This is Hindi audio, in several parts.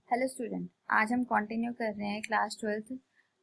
हेलो स्टूडेंट, आज हम कंटिन्यू कर रहे हैं class 12th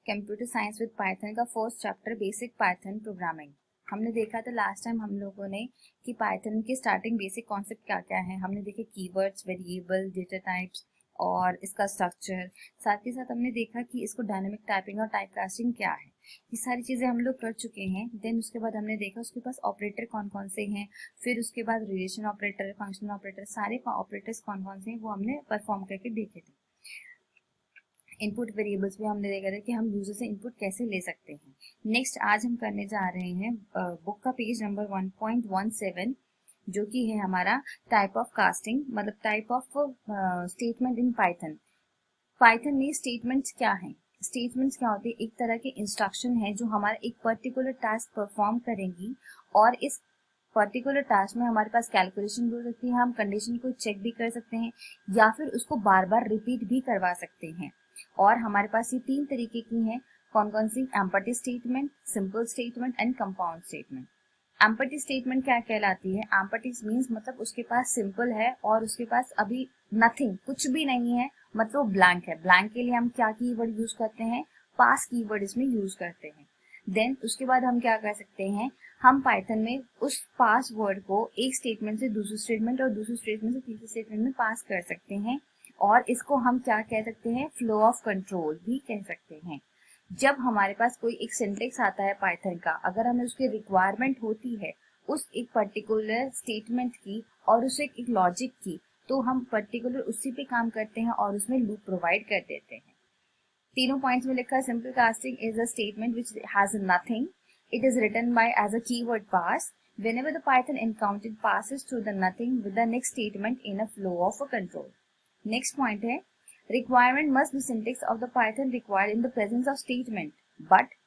computer science with Python का first chapter basic Python programming. हमने देखा था लास्ट टाइम हम लोगों ने कि पाइथन की स्टार्टिंग बेसिक कॉन्सेप्ट क्या क्या है। हमने देखे कीवर्ड्स, वेरिएबल, डेटा टाइप्स और इसका स्ट्रक्चर। साथ ही साथ हमने देखा कि इसको डायनामिक टाइपिंग और टाइपकास्टिंग क्या है। ये सारी चीज़ें हम लोग कर चुके हैं। देन उसके बाद हमने देखा उसके पास ऑपरेटर कौन कौन से हैं, फिर उसके बाद रिलेशन ऑपरेटर, फंक्शन ऑपरेटर, सारे ऑपरेटर्स कौन कौन से हैं वो हमने परफॉर्म करके देखे थे। इनपुट वेरिएबल्स भी हमने देखा था कि हम यूजर से इनपुट कैसे ले सकते हैं। नेक्स्ट आज हम करने जा रहे हैं बुक का पेज नंबर 1.17 जो कि है हमारा टाइप ऑफ कास्टिंग, मतलब type of statement in Python. Python में स्टेटमेंट्स क्या हैं? स्टेटमेंट्स क्या होते हैं? एक तरह के इंस्ट्रक्शन है जो हमारा एक पर्टिकुलर टास्क परफॉर्म करेंगी और इस पर्टिकुलर टास्क में हमारे पास कैलकुलेशन भी हो सकती है, हम कंडीशन को चेक भी कर सकते हैं या फिर उसको बार बार रिपीट भी करवा सकते हैं। और हमारे पास ये तीन तरीके की हैं। कौन कौन सी? Empty statement, simple statement and compound statement. Empty statement क्या कहलाती है? एम्पटी मीन्स मतलब उसके पास सिंपल है और उसके पास अभी नथिंग, कुछ भी नहीं है, मतलब वो ब्लैंक है। ब्लैंक के लिए हम क्या कीवर्ड यूज करते हैं? पास कीवर्ड इसमें यूज करते हैं। देन उसके बाद हम क्या कर सकते हैं? हम पाइथन में उस पास वर्ड को एक स्टेटमेंट से दूसरे स्टेटमेंट और दूसरे स्टेटमेंट से तीसरे स्टेटमेंट में पास कर सकते हैं और इसको हम क्या कह सकते हैं? फ्लो ऑफ कंट्रोल भी कह सकते हैं। जब हमारे पास कोई एक सिंटेक्स आता है पाइथन का, अगर हमें उसकी रिक्वायरमेंट होती है उस एक पर्टिकुलर स्टेटमेंट की और उस एक लॉजिक की, तो हम पर्टिकुलर उसी पे काम करते हैं और उसमें लूप प्रोवाइड कर देते हैं। तीनों पॉइंट्स में लिखा है simple casting is a statement which has nothing, it is written by as a keyword pass whenever the python encountered passes through the nothing with the next statement in a flow of a control. Next point है requirement must be syntax of the python required in the presence of statement but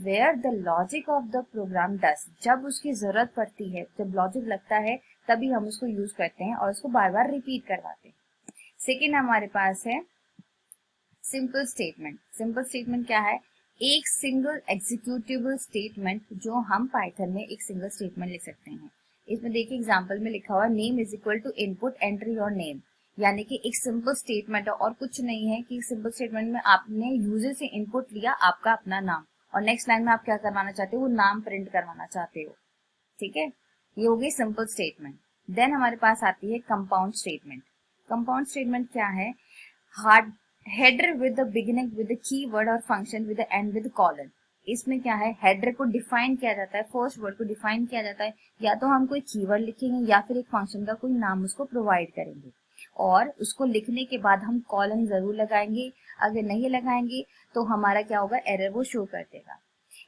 where the logic of the program does. जब उसकी जरूरत पड़ती है, जब लॉजिक लगता है तभी हम उसको यूज करते हैं और उसको बार बार रिपीट करवाते हैं। सेकेंड हमारे पास है सिंपल स्टेटमेंट। सिंपल स्टेटमेंट क्या है? एक सिंगल एग्जीक्यूटिबल स्टेटमेंट जो हम पाइथन में एक सिंगल स्टेटमेंट लिख सकते हैं। इसमें देखिए एग्जांपल में लिखा हुआ name is equal to input entry your name, यानी कि एक सिंपल स्टेटमेंट है और कुछ नहीं है कि सिंपल स्टेटमेंट में आपने यूजर से इनपुट लिया आपका अपना नाम और नेक्स्ट लाइन में आप क्या करवाना चाहते हो? वो नाम प्रिंट करवाना चाहते हो। ठीक है, ये हो गई सिंपल स्टेटमेंट। देन हमारे पास आती है कंपाउंड स्टेटमेंट। कंपाउंड स्टेटमेंट क्या है? Hard header with the beginning with the keyword और function with the end with colon. इसमें क्या है? हेडर को डिफाइन किया जाता है, फर्स्ट वर्ड को डिफाइन किया जाता है, या तो हम कोई कीवर्ड लिखेंगे या फिर एक फंक्शन का कोई नाम उसको प्रोवाइड करेंगे और उसको लिखने के बाद हम कॉलन जरूर लगाएंगे। अगर नहीं लगाएंगे तो हमारा क्या होगा? एरर वो शो कर देगा।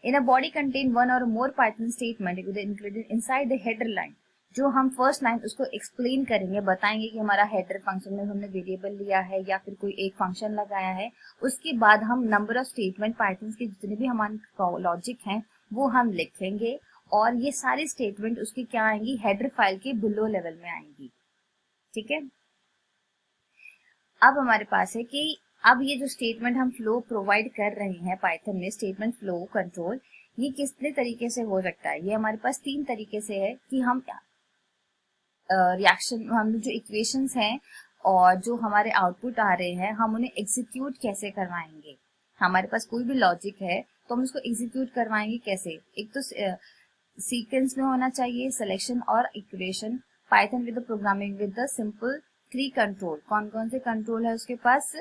In a body contain one or more Python statement with included inside the header line. जो हम फर्स्ट लाइन उसको एक्सप्लेन करेंगे, बताएंगे कि हमारा हेडर फंक्शन में हमने वेरिएबल लिया है या फिर कोई एक फंक्शन लगाया है। उसके बाद हम नंबर ऑफ स्टेटमेंट पाइथन के जितने भी हमारे लॉजिक हैं वो हम लिखेंगे और ये सारी स्टेटमेंट उसकी क्या आएंगी? हेडर फाइल के बिलो लेवल में आएंगी। ठीक है, अब हमारे पास है कि अब ये जो स्टेटमेंट हम फ्लो प्रोवाइड कर रहे हैं पाइथन में, स्टेटमेंट फ्लो कंट्रोल, ये कितने तरीके से हो सकता है? ये हमारे पास तीन तरीके से है कि हम रिएक्शन, हम जो इक्वेशंस हैं और जो हमारे आउटपुट आ रहे हैं हम उन्हें एग्जीक्यूट कैसे करवाएंगे। हमारे पास कोई भी लॉजिक है तो हम उसको एग्जीक्यूट करवाएंगे कैसे? एक तो सीक्वेंस में होना चाहिए, सिलेक्शन और equation. Python with the programming with the simple three control. कौन कौन से कंट्रोल है उसके पास?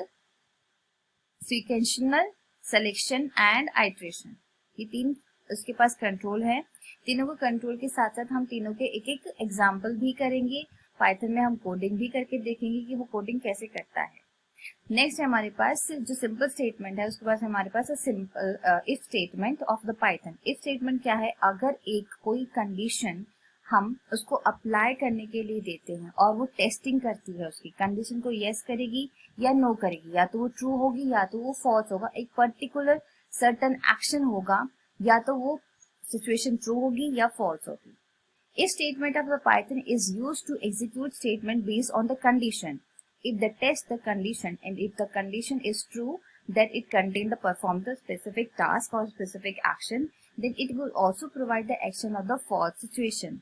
सीक्वेंशनल, सिलेक्शन एंड आइट्रेशन। ये तीन उसके पास कंट्रोल है। तीनों को कंट्रोल के साथ साथ हम तीनों के एक एक एग्जाम्पल भी करेंगे। पाइथन में हम कोडिंग भी करके देखेंगे कि वो कोडिंग कैसे करता है। नेक्स्ट है हमारे पास जो सिंपल स्टेटमेंट है उसके पास हमारे पास simple if statement of the Python. If statement क्या है? अगर एक कोई कंडीशन हम उसको अप्लाई करने के लिए देते हैं और वो टेस्टिंग करती है, उसकी कंडीशन को यस करेगी या नो करेगी, या तो वो ट्रू होगी या तो वो फॉल्स होगा, एक पर्टिकुलर सर्टन एक्शन होगा, या तो वो सिचुएशन ट्रू होगी या फॉल्स होगी। If statement of the Python is used to execute statement based on the condition. If the test the condition and if the condition is true that it contains the perform the specific task or specific action, then it will also provide the action of the false situation.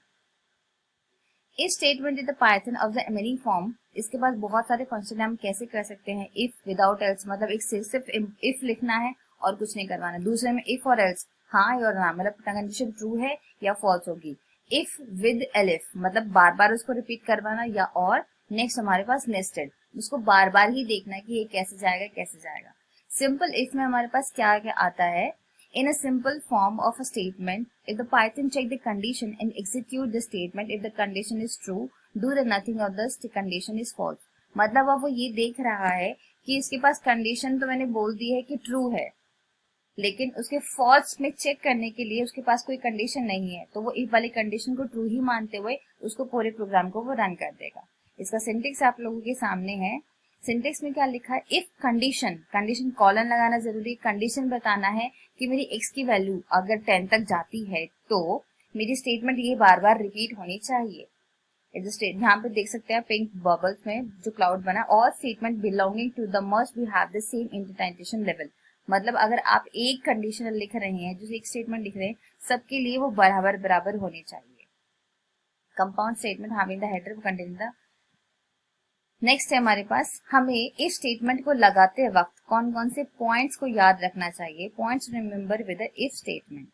If statement in the Python of the many form, इसके पास बहुत सारे फंक्शन हम कैसे कर सकते हैं। इफ विदाउट एल्स, मतलब एक सिर्फ इफ लिखना है और कुछ नहीं करवाना। दूसरे में इफ और एल्स, हाँ और ना, मतलब कंडीशन ट्रू है या फॉल्स होगी। इफ विद एलिफ, मतलब बार बार उसको रिपीट करवाना, या और नेक्स्ट हमारे पास नेस्टेड, उसको बार बार ही देखना है कि ये कैसे जाएगा कैसे जाएगा। सिंपल इफ में हमारे पास क्या क्या आता है। In a simple form of a statement, if the Python check the condition and execute the statement, if the condition is true, do the nothing of the condition is false। मतलब अब वो ये देख रहा है कि इसके पास कंडीशन तो मैंने बोल दी है कि ट्रू है, लेकिन उसके फॉल्स में चेक करने के लिए उसके पास कोई कंडीशन नहीं है, तो वो इफ वाली कंडीशन को ट्रू ही मानते हुए उसको पूरे प्रोग्राम को वो रन कर देगा। इसका सिंटेक्स आप लोगों के सामने है। सिंटेक्स में क्या लिखा है, इफ कंडीशन, कंडीशन कॉलन लगाना जरूरी, कंडीशन बताना है कि मेरी x की वैल्यू अगर 10 तक जाती है तो मेरी स्टेटमेंट ये बार बार रिपीट होनी चाहिए। यहाँ पे देख सकते हैं पिंक बबल्स में जो क्लाउड बना, और statement belonging to the must be have the same indentation level. मतलब अगर आप एक कंडीशनल लिख रहे हैं, जो एक स्टेटमेंट लिख रहे हैं, सबके लिए वो बराबर बराबर होनी चाहिए। Compound statement having the header containing the. Next है हमारे पास, हमें इस स्टेटमेंट को लगाते वक्त कौन कौन से पॉइंट्स को याद रखना चाहिए। Points remember with the if statement,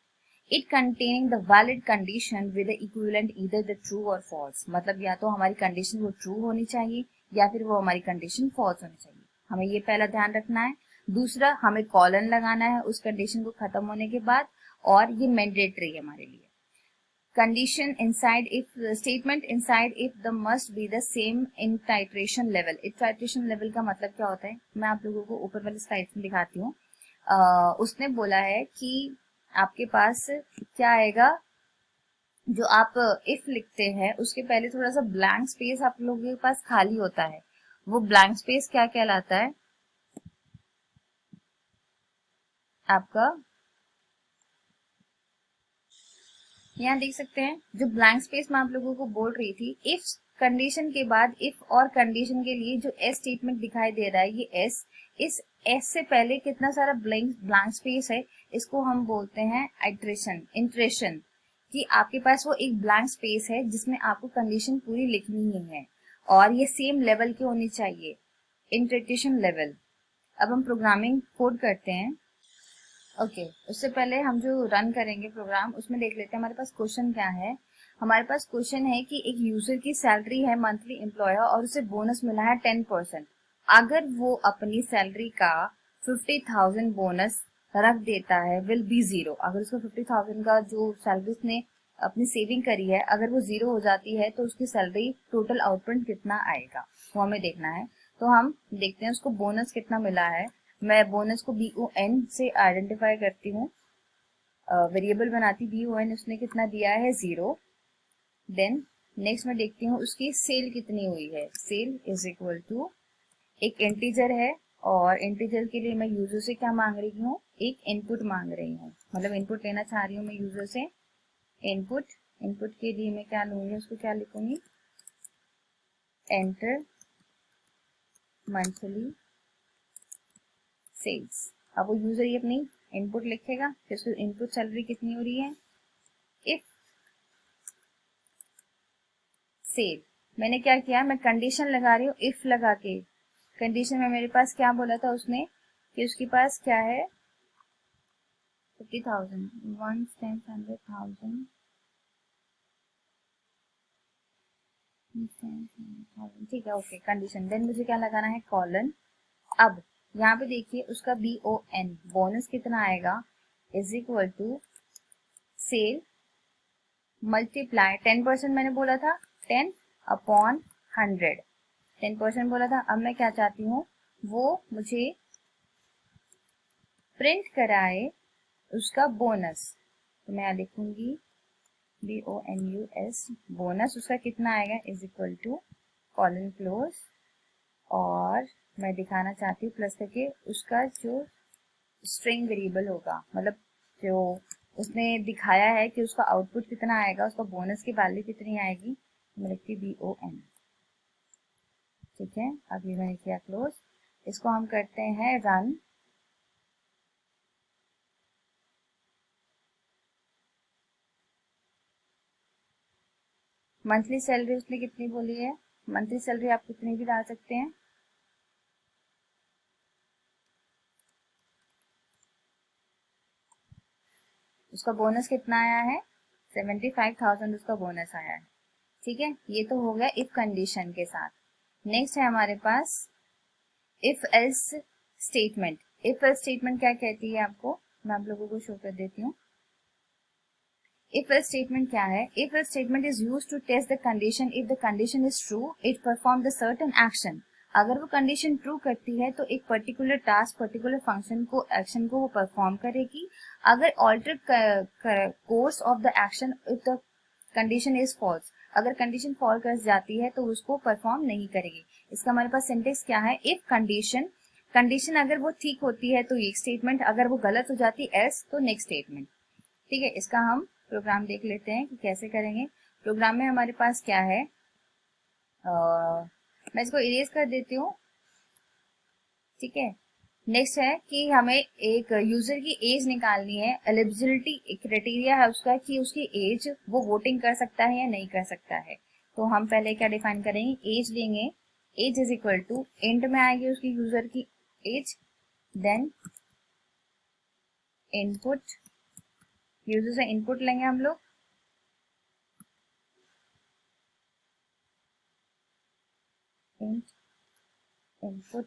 it containing the valid condition with the equivalent either the true और फॉल्स। मतलब या तो हमारी कंडीशन वो ट्रू होनी चाहिए या फिर वो हमारी कंडीशन फॉल्स होनी चाहिए, हमें ये पहला ध्यान रखना है। दूसरा, हमें कॉलन लगाना है उस कंडीशन को खत्म होने के बाद, और ये मैंडेटरी है हमारे लिए। condition inside if statement inside if the must be the same in titration level। iteration level का मतलब क्या होता है, मैं आप लोगों को ऊपर वाली स्लाइड में दिखाती हूँ। उसने बोला है कि आपके पास क्या आएगा, जो आप इफ लिखते हैं उसके पहले थोड़ा सा ब्लैंक स्पेस आप लोगों के पास खाली होता है, वो ब्लैंक स्पेस क्या कहलाता है आपका, यहाँ देख सकते हैं जो ब्लैंक स्पेस मैं आप लोगों को बोल रही थी। इफ कंडीशन के बाद इफ और कंडीशन के लिए जो एस स्टेटमेंट दिखाई दे रहा है, ये एस, इस एस से पहले कितना सारा ब्लैंक स्पेस है, इसको हम बोलते हैं इंट्रेशन, कि आपके पास वो एक ब्लैंक स्पेस है जिसमें आपको कंडीशन पूरी लिखनी ही है, और ये सेम लेवल की होनी चाहिए, इंट्रेशन लेवल। अब हम प्रोग्रामिंग कोड करते हैं। ओके, उससे पहले हम जो रन करेंगे प्रोग्राम, उसमें देख लेते हैं हमारे पास क्वेश्चन क्या है। हमारे पास क्वेश्चन है कि एक यूजर की सैलरी है मंथली एम्प्लॉयर और उसे बोनस मिला है 10%। अगर वो अपनी सैलरी का 50,000 बोनस रख देता है विल बी जीरो। अगर उसको 50,000 का जो सैलरी उसने अपनी सेविंग करी है अगर वो जीरो हो जाती है तो उसकी सैलरी टोटल आउटपुट कितना आएगा वो हमें देखना है। तो हम देखते हैं उसको बोनस कितना मिला है। मैं बोनस को BON से आइडेंटिफाई करती हूँ, वेरिएबल बनाती BON, उसने कितना दिया है 0। देन नेक्स्ट मैं देखती हूँ उसकी सेल कितनी हुई है। सेल इज इक्वल टू, एक इंटीजर है और इंटीजर के लिए मैं यूजर से क्या मांग रही हूँ, एक इनपुट मांग रही हूँ, मतलब इनपुट लेना चाह रही हूँ मैं यूजर से। इनपुट के लिए मैं क्या लूंगी, उसको क्या लिखूंगी, एंटर मंथली सेल्स। अब वो यूजर ही अपनी इनपुट लिखेगा, फिर उसकी इनपुट सैलरी कितनी हो रही है। इफ सेल, मैंने क्या किया, मैं कंडीशन लगा रही हूँ इफ लगा के। कंडीशन में मेरे पास क्या बोला था उसने कि उसके पास क्या है 50,000, 1 10 100,000, ठीक है ओके कंडीशन। देन मुझे क्या लगाना है, कॉलन। अब यहाँ पे देखिए उसका BON बोनस कितना आएगा is equal to sale multiply 10% मैंने बोला था 10 अपॉन 100, 10% बोला था। अब मैं क्या चाहती हूँ, वो मुझे प्रिंट कराए उसका बोनस, तो मैं यहाँ लिखूंगी BONUS बोनस, उसका कितना आएगा is equal to colon close, और मैं दिखाना चाहती हूँ प्लस करके उसका जो स्ट्रिंग वेरिएबल होगा, मतलब जो उसने दिखाया है कि उसका आउटपुट कितना आएगा, उसका बोनस की वैल्यू कितनी आएगी, मैं लिखती BON। ठीक है, अब ये मैंने किया क्लोज, इसको हम करते हैं रन। मंथली सैलरी उसने कितनी बोली है, मंथली सैलरी आप कितनी भी डाल सकते हैं। उसका बोनस कितना आया है, 75,000 उसका बोनस आया है। ठीक है, ये तो हो गया इफ कंडीशन के साथ। नेक्स्ट है हमारे पास if else statement. If else statement क्या कहती है आपको, मैं आप लोगों को शो कर देती हूँ। इफ एल्स स्टेटमेंट क्या है, if else statement is used to test the condition, if the condition is true it perform the certain action. अगर वो कंडीशन ट्रू करती है तो एक पर्टिकुलर टास्क, पर्टिकुलर फंक्शन को, एक्शन को वो परफॉर्म करेगी। अगर alter course of the action if the condition is false, अगर कंडीशन फॉल कर जाती है तो उसको परफॉर्म नहीं करेगी। इसका हमारे पास सिंटेक्स क्या है, इफ कंडीशन, कंडीशन अगर वो ठीक होती है तो एक स्टेटमेंट, अगर वो गलत हो जाती है एल्स तो नेक्स्ट स्टेटमेंट। ठीक है, इसका हम प्रोग्राम देख लेते हैं कि कैसे करेंगे। प्रोग्राम में हमारे पास क्या है, मैं इसको इरेज कर देती हूँ। ठीक है, नेक्स्ट है कि हमें एक यूजर की एज निकालनी है। एलिजिबिलिटी क्राइटेरिया है उसका कि उसकी एज वो वोटिंग कर सकता है या नहीं कर सकता है। तो हम पहले क्या डिफाइन करेंगे, एज लेंगे। Age is equal to, int में आएगी उसकी यूजर की एज, देन इनपुट, यूजर से इनपुट लेंगे हम लोग, इंट इनपुट,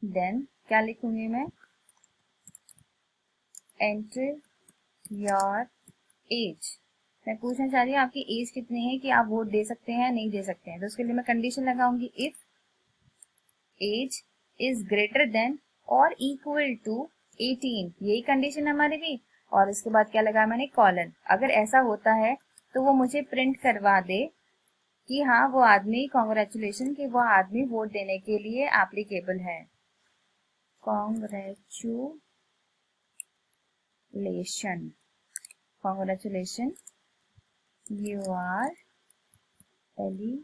देन क्या लिखूंगी मैं, एंटर योर एज। मैं पूछना चाह रही हूँ आपकी एज कितनी है कि आप वोट दे सकते हैं या नहीं दे सकते हैं। तो उसके लिए मैं कंडीशन लगाऊंगी, if age is greater than और इक्वल टू 18, यही कंडीशन हमारी भी। और इसके बाद क्या लगा मैंने, कॉलन। अगर ऐसा होता है तो वो मुझे प्रिंट करवा दे कि हाँ वो आदमी, कॉन्ग्रेचुलेशन, कि वो आदमी वोट देने के लिए एप्लीकेबल है। Congratulation, you are eligible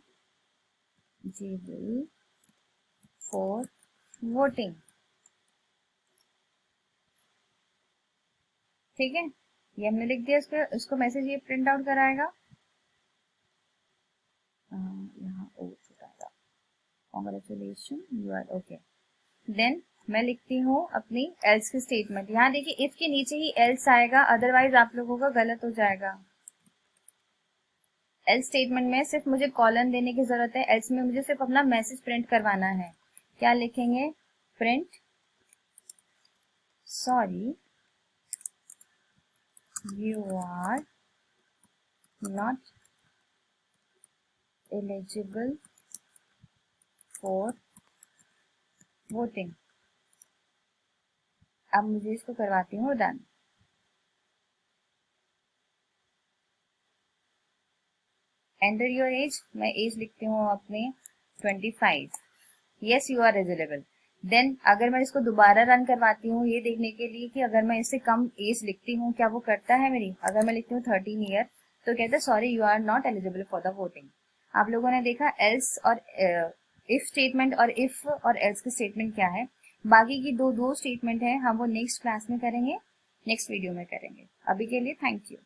for voting। ठीक है, ये हमने लिख दिया। उसको मैसेज ये प्रिंट आउट कराएगा, यहाँ ओ छुटाएगा, congratulation you are okay. Then मैं लिखती हूँ अपनी एल्स की स्टेटमेंट। यहाँ देखिए इफ के नीचे ही एल्स आएगा, अदरवाइज आप लोगों का गलत हो जाएगा। एल्स स्टेटमेंट में सिर्फ मुझे कॉलन देने की जरूरत है, एल्स में मुझे सिर्फ अपना मैसेज प्रिंट करवाना है। क्या लिखेंगे, print sorry you are not eligible for voting। अब मुझे इसको करवाती हूँ डन। एंटर योर एज, मैं एज लिखती हूँ अपने 25। Yes you are eligible. Then अगर मैं इसको दोबारा रन करवाती हूँ ये देखने के लिए कि अगर मैं इससे कम एज लिखती हूँ क्या वो करता है मेरी। अगर मैं लिखती हूँ 13 ईयर तो कहता है sorry you are not eligible for the voting. आप लोगों ने देखा एल्स और इफ स्टेटमेंट और इफ और एल्स की स्टेटमेंट क्या है। बाकी की दो स्टेटमेंट है हम वो नेक्स्ट क्लास में करेंगे, नेक्स्ट वीडियो में करेंगे। अभी के लिए थैंक यू।